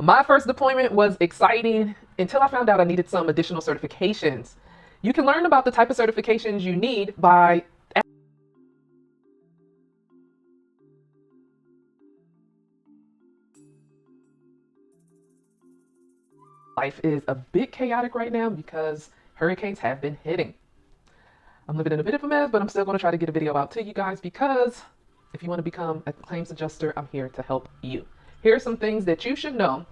My first deployment was exciting until I found out I needed some additional certifications. You can learn about the type of certifications you need by life is a bit chaotic right now because hurricanes have been hitting. I'm living in a bit of a mess, but I'm still going to try to get a video out to you guys because if you want to become a claims adjuster, I'm here to help you. Here are some things that you should know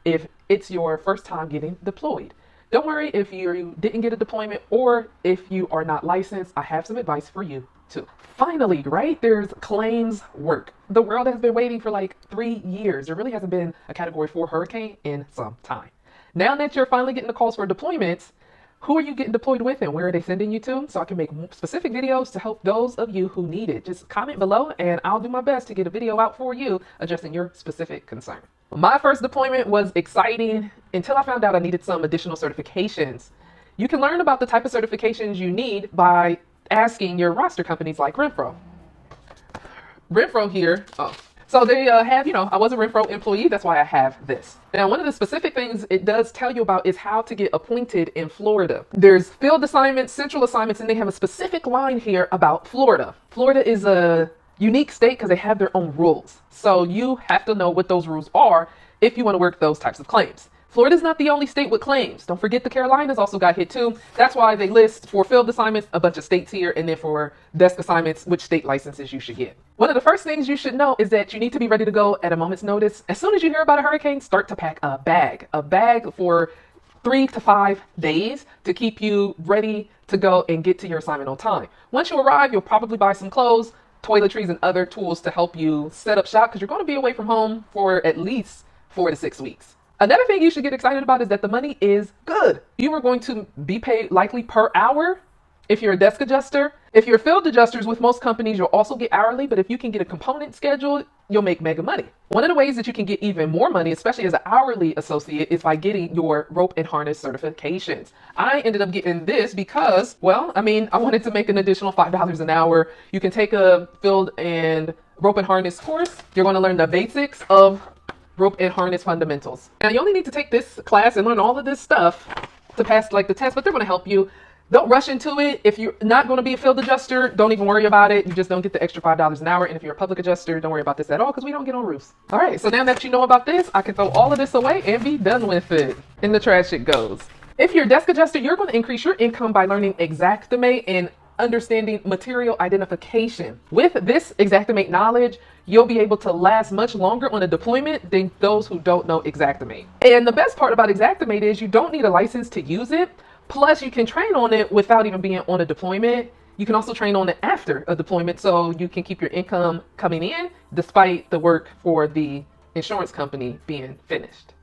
if it's your first time getting deployed. Don't worry if you didn't get a deployment or if you are not licensed, I have some advice for you too. Finally, right, there's claims work. The world has been waiting for like 3 years. There really hasn't been a category 4 hurricane in some time. Now that you're finally getting the calls for deployments, who are you getting deployed with and where are they sending you to? So I can make specific videos to help those of you who need it. Just comment below and I'll do my best to get a video out for you addressing your specific concern. My first deployment was exciting until I found out I needed some additional certifications. You can learn about the type of certifications you need by asking your roster companies like Renfro. Renfro here, so they have, I was a Renfro employee. That's why I have this. Now, one of the specific things it does tell you about is how to get appointed in Florida. There's field assignments, central assignments, and they have a specific line here about Florida. Florida is a unique state because they have their own rules. So you have to know what those rules are if you want to work those types of claims. Florida's not the only state with claims. Don't forget the Carolinas also got hit too. That's why they list for field assignments a bunch of states here, and then for desk assignments, which state licenses you should get. One of the first things you should know is that you need to be ready to go at a moment's notice. As soon as you hear about a hurricane, start to pack a bag for 3 to 5 days to keep you ready to go and get to your assignment on time. Once you arrive, you'll probably buy some clothes, toiletries, and other tools to help you set up shop because you're going to be away from home for at least 4 to 6 weeks. Another thing you should get excited about is that the money is good. You are going to be paid likely per hour if you're a desk adjuster. If you're field adjusters with most companies, you'll also get hourly, but if you can get a component scheduled, you'll make mega money. One of the ways that you can get even more money, especially as an hourly associate, is by getting your rope and harness certifications. I ended up getting this because, I wanted to make an additional $5 an hour. You can take a field and rope and harness course. You're going to learn the basics of rope and harness fundamentals. Now you only need to take this class and learn all of this stuff to pass the test, but they're going to help you. Don't rush into it. If you're not going to be a field adjuster, don't even worry about it. You just don't get the extra $5 an hour. And if you're a public adjuster, don't worry about this at all because we don't get on roofs. All right, so now that you know about this, I can throw all of this away and be done with it. In the trash it goes. If you're a desk adjuster, you're going to increase your income by learning Xactimate and understanding material identification. With this Xactimate knowledge, you'll be able to last much longer on a deployment than those who don't know Xactimate. And the best part about Xactimate is you don't need a license to use it. Plus, you can train on it without even being on a deployment. You can also train on it after a deployment so you can keep your income coming in despite the work for the insurance company being finished.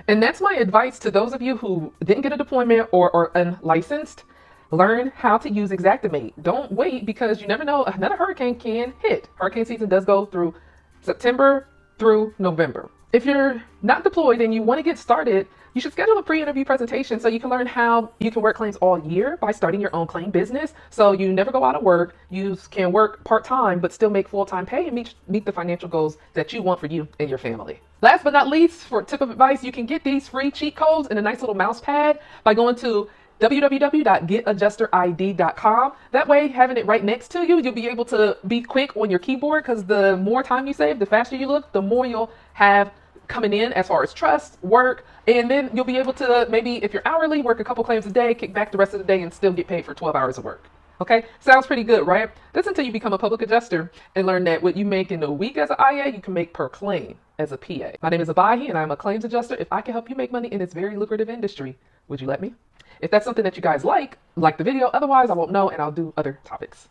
And that's my advice to those of you who didn't get a deployment or are unlicensed. Learn how to use Xactimate. Don't wait because you never know, another hurricane can hit. Hurricane season does go through September through November. If you're not deployed and you want to get started, you should schedule a pre-interview presentation so you can learn how you can work claims all year by starting your own claim business. So you never go out of work. You can work part-time but still make full-time pay and meet the financial goals that you want for you and your family. Last but not least, for a tip of advice, you can get these free cheat codes in a nice little mouse pad by going to www.getadjusterid.com. That way, having it right next to you, you'll be able to be quick on your keyboard because the more time you save, the faster you look, the more you'll have coming in as far as trust, work, and then you'll be able to maybe, if you're hourly, work a couple claims a day, kick back the rest of the day, and still get paid for 12 hours of work. Okay, sounds pretty good, right? That's until you become a public adjuster and learn that what you make in a week as an IA, you can make per claim as a PA. My name is Abahi, and I'm a claims adjuster. If I can help you make money in this very lucrative industry, would you let me? If that's something that you guys like the video. Otherwise, I won't know and I'll do other topics.